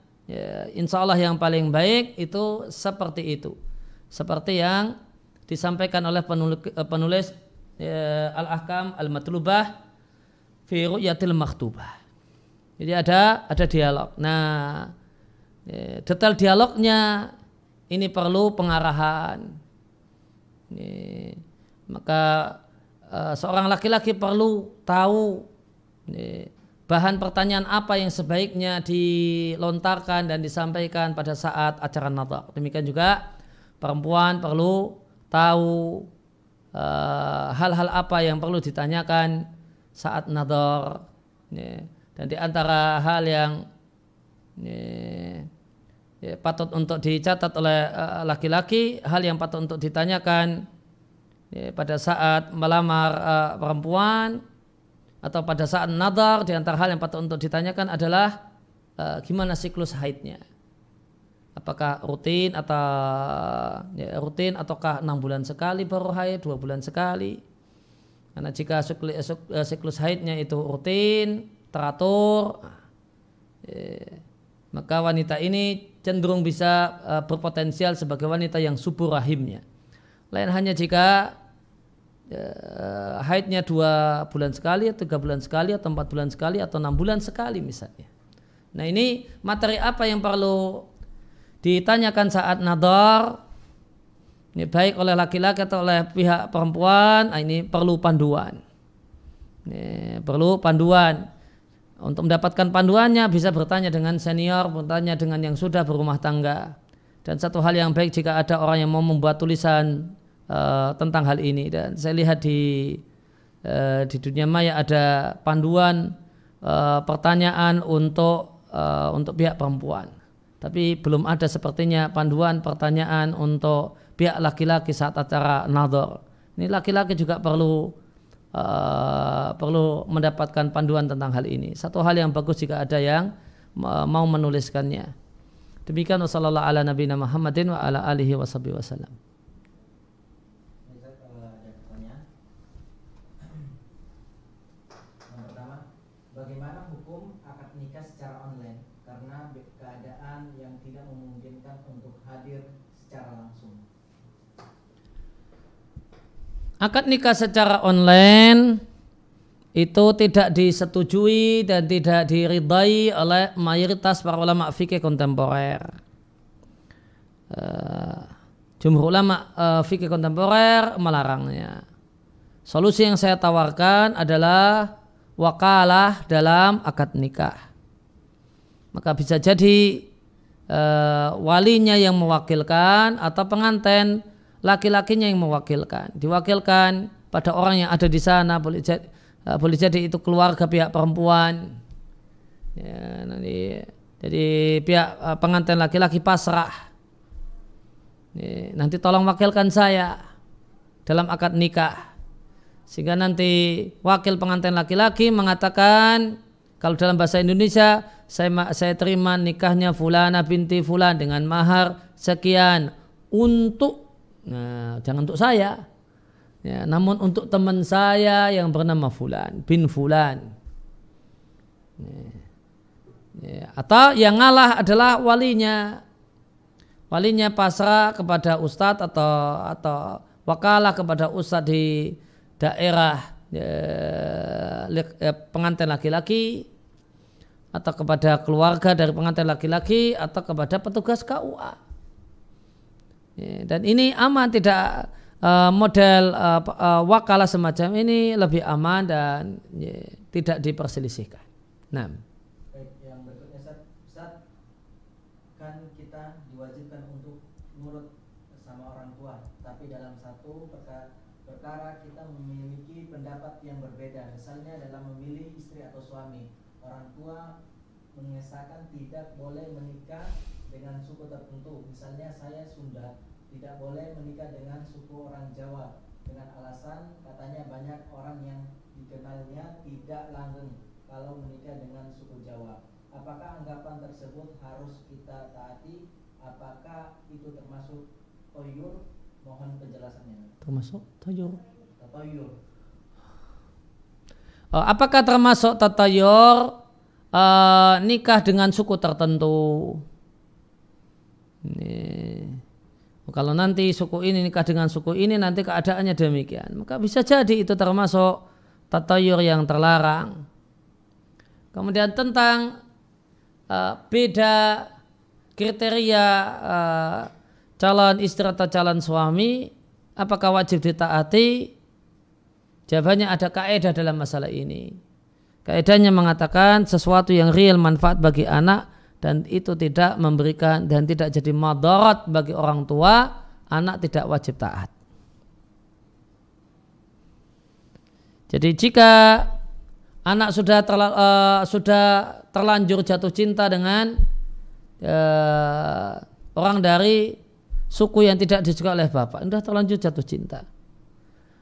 insya Allah yang paling baik itu seperti yang disampaikan oleh penulis Al-Ahkam Al-Matlubah fi ru'yatil makhtubah. Jadi ada dialog. Nah, detail dialognya ini perlu pengarahan. Maka seorang laki-laki perlu tahu bahan pertanyaan apa yang sebaiknya dilontarkan dan disampaikan pada saat acara nazar. Demikian juga perempuan perlu tahu hal-hal apa yang perlu ditanyakan saat nazar. Dan di antara hal yang patut untuk dicatat oleh laki-laki, hal yang patut untuk ditanyakan pada saat melamar perempuan atau pada saat nazar, di antara hal yang patut untuk ditanyakan adalah gimana siklus haidnya. Apakah rutin ataukah 6 bulan sekali baru haid, 2 bulan sekali. Karena jika siklus haidnya itu rutin, teratur, maka wanita ini cenderung bisa berpotensial sebagai wanita yang subur rahimnya. Lain hanya jika haidnya 2 bulan sekali, 3 bulan sekali, atau 4 bulan sekali, atau 6 bulan sekali misalnya. Nah, ini materi apa yang perlu ditanyakan saat nadhar, ini baik oleh laki-laki atau oleh pihak perempuan. Ini perlu panduan. Ini perlu panduan. Untuk mendapatkan panduannya bisa bertanya dengan senior, bertanya dengan yang sudah berumah tangga. Dan satu hal yang baik jika ada orang yang mau membuat tulisan tentang hal ini. Dan saya lihat di dunia maya ada panduan pertanyaan untuk pihak perempuan. Tapi belum ada sepertinya panduan pertanyaan untuk pihak laki-laki saat acara nadhar. Ini laki-laki juga perlu mendapatkan panduan tentang hal ini. Satu hal yang bagus jika ada yang mau menuliskannya. Demikian wasallallahu ala nabiyina Muhammadin wa ala alihi wasallam. Bagaimana hukum akad nikah secara online karena keadaan yang tidak memungkinkan untuk hadir secara langsung? Akad nikah secara online itu tidak disetujui dan tidak diridai oleh mayoritas para ulama fikih kontemporer. Jumhur ulama fikih kontemporer melarangnya. Solusi yang saya tawarkan adalah wakalah dalam akad nikah. Maka bisa jadi walinya yang mewakilkan atau pengantin laki-lakinya yang mewakilkan. Diwakilkan pada orang yang ada di sana, boleh jadi itu keluarga pihak perempuan. Ya, jadi pihak pengantin laki-laki pasrah. Nanti tolong wakilkan saya dalam akad nikah. Sehingga nanti wakil pengantin laki-laki mengatakan, kalau dalam bahasa Indonesia, saya terima nikahnya fulana binti fulan dengan mahar sekian untuk, nah jangan untuk saya, ya, namun untuk teman saya yang bernama fulan bin fulan. Ya, atau yang ngalah adalah walinya pasrah kepada ustadz atau wakalah kepada ustadz di daerah pengantin laki-laki, atau kepada keluarga dari pengantin laki-laki, atau kepada petugas KUA. Dan ini aman, tidak model wakalah semacam ini lebih aman dan tidak diperselisihkan. Nah, baik, yang berikutnya Ustaz, kan kita diwajibkan untuk nurut sama orang tua, tapi dalam satu perkara kita memiliki pendapat yang berbeda, misalnya dalam memilih istri atau suami. Orang tua mengesahkan tidak boleh menikah dengan suku tertentu. Misalnya saya Sunda, tidak boleh menikah dengan suku orang Jawa dengan alasan katanya banyak orang yang dikenalnya tidak langgeng kalau menikah dengan suku Jawa. Apakah anggapan tersebut harus kita taati? Apakah itu termasuk toyur? Mohon penjelasannya. Termasuk toyur. Toyur. Apakah termasuk tatayur nikah dengan suku tertentu? Kalau nanti suku ini nikah dengan suku ini, nanti keadaannya demikian, maka bisa jadi itu termasuk tatayur yang terlarang. Kemudian tentang beda kriteria calon istri atau calon suami, apakah wajib ditaati? Jawabannya ada kaidah dalam masalah ini. Kaidahnya mengatakan sesuatu yang real manfaat bagi anak dan itu tidak memberikan dan tidak jadi madarat bagi orang tua, anak tidak wajib taat. Jadi jika anak sudah terlanjur jatuh cinta dengan orang dari suku yang tidak disukai oleh bapak, sudah terlanjur jatuh cinta.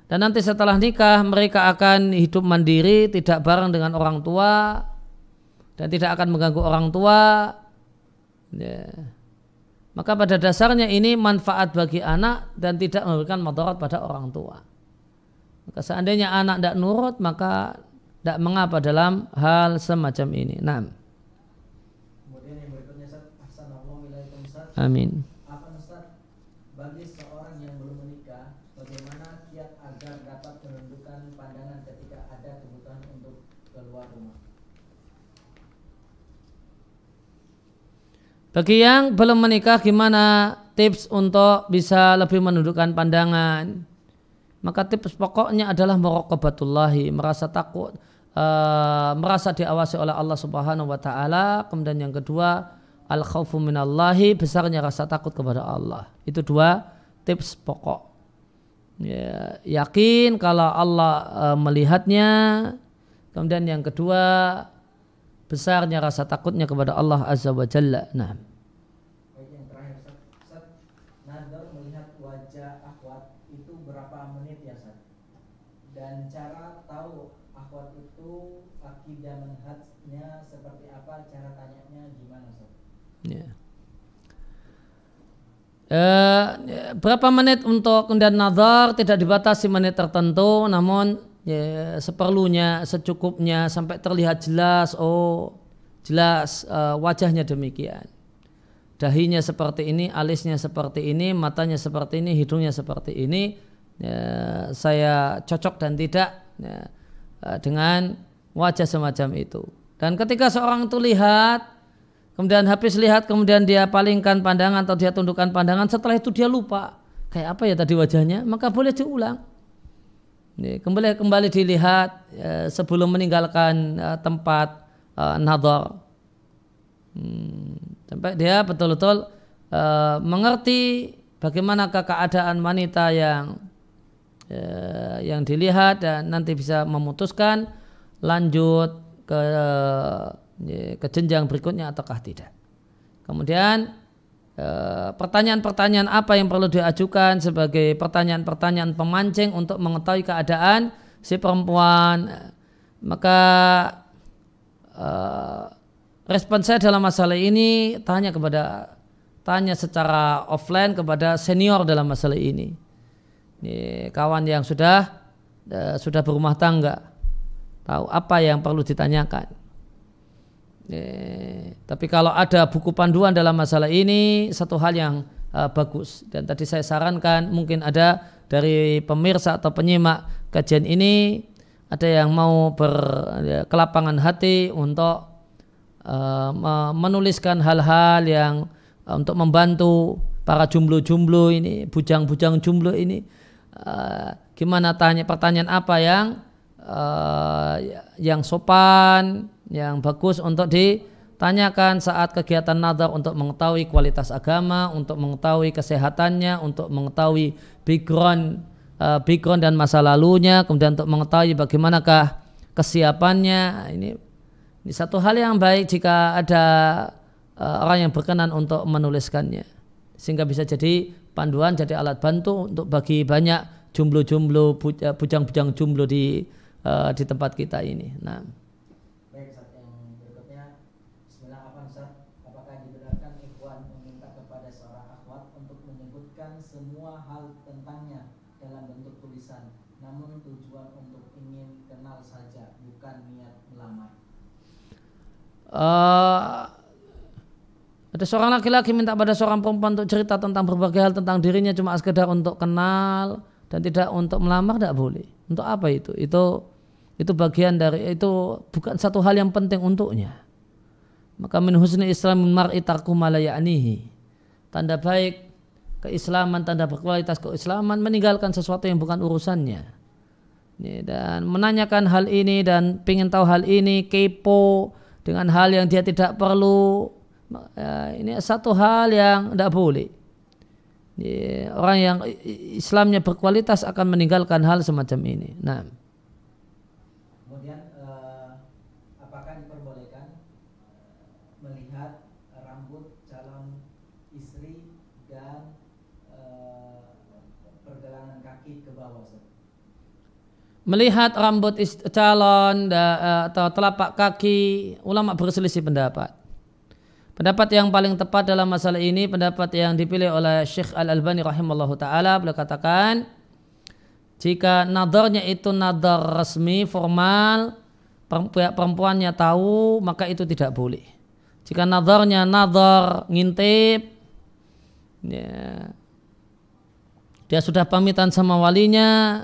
Dan nanti setelah nikah mereka akan hidup mandiri, tidak bareng dengan orang tua dan tidak akan mengganggu orang tua. Ya. Maka pada dasarnya ini manfaat bagi anak dan tidak memberikan madarat pada orang tua. Maka seandainya anak tidak nurut, maka tidak mengapa dalam hal semacam ini. Nah. Kemudian yang berikutnya Ustaz, amin. Apa Ustaz, bagi seorang yang belum menikah, bagaimana kiat agar dapat menundukkan pandangan ketika ada kebutuhan untuk keluar rumah? Bagi yang belum menikah, gimana tips untuk bisa lebih menundukkan pandangan? Maka tips pokoknya adalah muraqabatullahi, merasa takut, merasa diawasi oleh Allah Subhanahu wa taala. Kemudian yang kedua, al khaufu minallahi, besarnya rasa takut kepada Allah. Itu dua tips pokok. Ya, yakin kalau Allah melihatnya. Kemudian yang kedua, besarnya rasa takutnya kepada Allah Azza wa Jalla. Nah. Baik, yang terakhir Ustaz, nazar melihat wajah akhwat itu berapa menit ya Ustaz? Dan cara tahu akhwat itu akidah manhajnya seperti apa, cara tanyanya gimana Ustaz? Ya. Berapa menit untuk kemudian nazar tidak dibatasi menit tertentu, namun ya, seperlunya, secukupnya sampai terlihat jelas, jelas wajahnya demikian, dahinya seperti ini, alisnya seperti ini, matanya seperti ini, hidungnya seperti ini, ya, saya cocok dan tidak ya, dengan wajah semacam itu. Dan ketika seorang itu lihat, kemudian habis lihat, kemudian dia palingkan pandangan atau dia tundukkan pandangan, setelah itu dia lupa kayak apa ya tadi wajahnya, maka boleh diulang. Kembali dilihat sebelum meninggalkan tempat nadhar, sampai dia betul-betul mengerti bagaimanakah keadaan wanita yang dilihat dan nanti bisa memutuskan lanjut ke jenjang berikutnya ataukah tidak. Kemudian pertanyaan-pertanyaan apa yang perlu diajukan sebagai pertanyaan-pertanyaan pemancing untuk mengetahui keadaan si perempuan. Maka respon saya dalam masalah ini tanya secara offline kepada senior dalam masalah ini. Kawan yang sudah berumah tangga, tahu apa yang perlu ditanyakan. Tapi kalau ada buku panduan dalam masalah ini, satu hal yang bagus. Dan tadi saya sarankan mungkin ada dari pemirsa atau penyimak kajian ini, ada yang mau berkelapangan hati untuk menuliskan hal-hal yang untuk membantu para jomblo-jomblo ini, bujang-bujang jomblo ini, gimana pertanyaan apa yang sopan, yang bagus untuk ditanyakan saat kegiatan nazar, untuk mengetahui kualitas agama, untuk mengetahui kesehatannya, untuk mengetahui background dan masa lalunya, kemudian untuk mengetahui bagaimanakah kesiapannya. Ini Ini satu hal yang baik jika ada orang yang berkenan untuk menuliskannya, sehingga bisa jadi panduan, jadi alat bantu untuk bagi banyak jomblo-jomblo, bujang-bujang jomblo di tempat kita ini. Nah. Baik, Ustaz, yang berikutnya, Bismillah, Ustaz, apakah dibenarkan ikhwan meminta kepada seorang akhwat untuk menyebutkan semua hal tentangnya dalam bentuk tulisan, namun tujuan untuk ingin kenal saja, bukan niat melamar? Ada seorang laki-laki minta pada seorang perempuan untuk cerita tentang berbagai hal tentang dirinya cuma sekedar untuk kenal dan tidak untuk melamar, tidak boleh. Untuk apa itu? Itu bagian dari, itu bukan satu hal yang penting untuknya. Maka min husni islamil mar'i tarku ma la ya'nihi. Tanda baik keislaman, tanda berkualitas keislaman, meninggalkan sesuatu yang bukan urusannya. Dan menanyakan hal ini dan ingin tahu hal ini, kepo dengan hal yang dia tidak perlu, ini satu hal yang tidak boleh. Orang yang Islamnya berkualitas akan meninggalkan hal semacam ini. Nah. Kemudian apakah diperbolehkan melihat rambut calon istri dan pergelangan kaki ke bawah? Melihat rambut calon atau telapak kaki, ulama berselisih pendapat. Pendapat yang paling tepat dalam masalah ini, pendapat yang dipilih oleh Syekh Al-Albani rahimallahu ta'ala, beliau katakan, jika nadarnya itu nadar resmi, formal, perempuannya tahu, maka itu tidak boleh. Jika nadarnya nadar ngintip, ya, dia sudah pamitan sama walinya,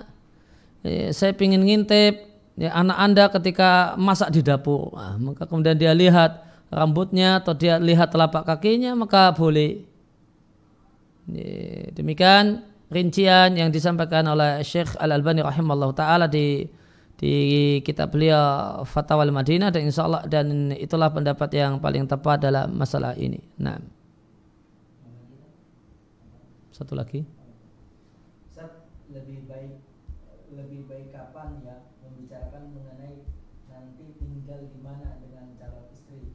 saya ingin ngintip ya, anak Anda ketika masak di dapur, maka kemudian dia lihat rambutnya atau dia lihat telapak kakinya, maka boleh. Demikian rincian yang disampaikan oleh Syekh Al-Albani rahimallahu ta'ala di kitab beliau Fatwa Al-Madinah, dan insyaallah dan itulah pendapat yang paling tepat dalam masalah ini. Nah, satu lagi, lebih baik kapan ya membicarakan mengenai nanti tinggal di mana dengan calon istri,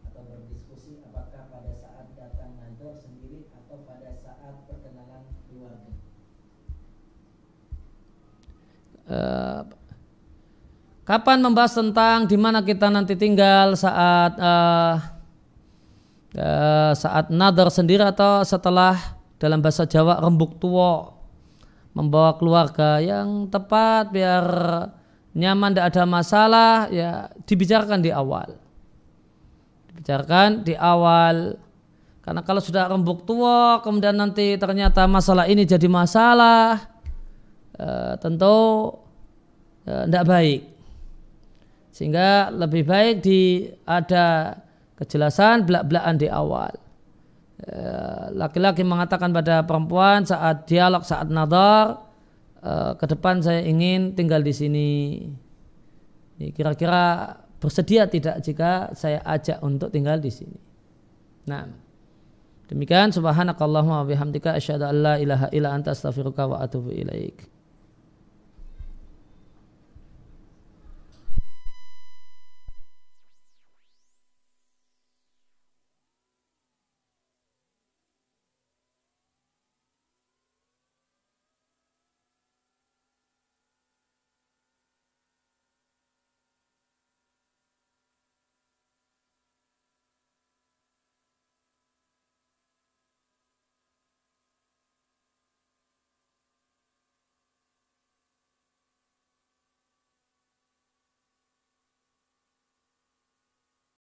atau berdiskusi apakah pada saat datang nador sendiri atau pada saat perkenalan keluarga? Kapan membahas tentang di mana kita nanti tinggal saat nador sendiri atau setelah, dalam bahasa Jawa, rembuk tua, membawa keluarga yang tepat biar nyaman, tidak ada masalah, ya dibicarakan di awal. Karena kalau sudah rembuk tua kemudian nanti ternyata masalah ini jadi masalah, tentu tidak baik. Sehingga lebih baik ada kejelasan, belak-belakan di awal. Laki-laki mengatakan pada perempuan saat dialog, saat nadar, ke depan saya ingin tinggal di sini. Kira-kira bersedia tidak jika saya ajak untuk tinggal di sini? Nah, demikian. Subhanakallahumma wa bihamdika asyhadu an la ilaha illa anta astaghfiruka wa atubu ilaik.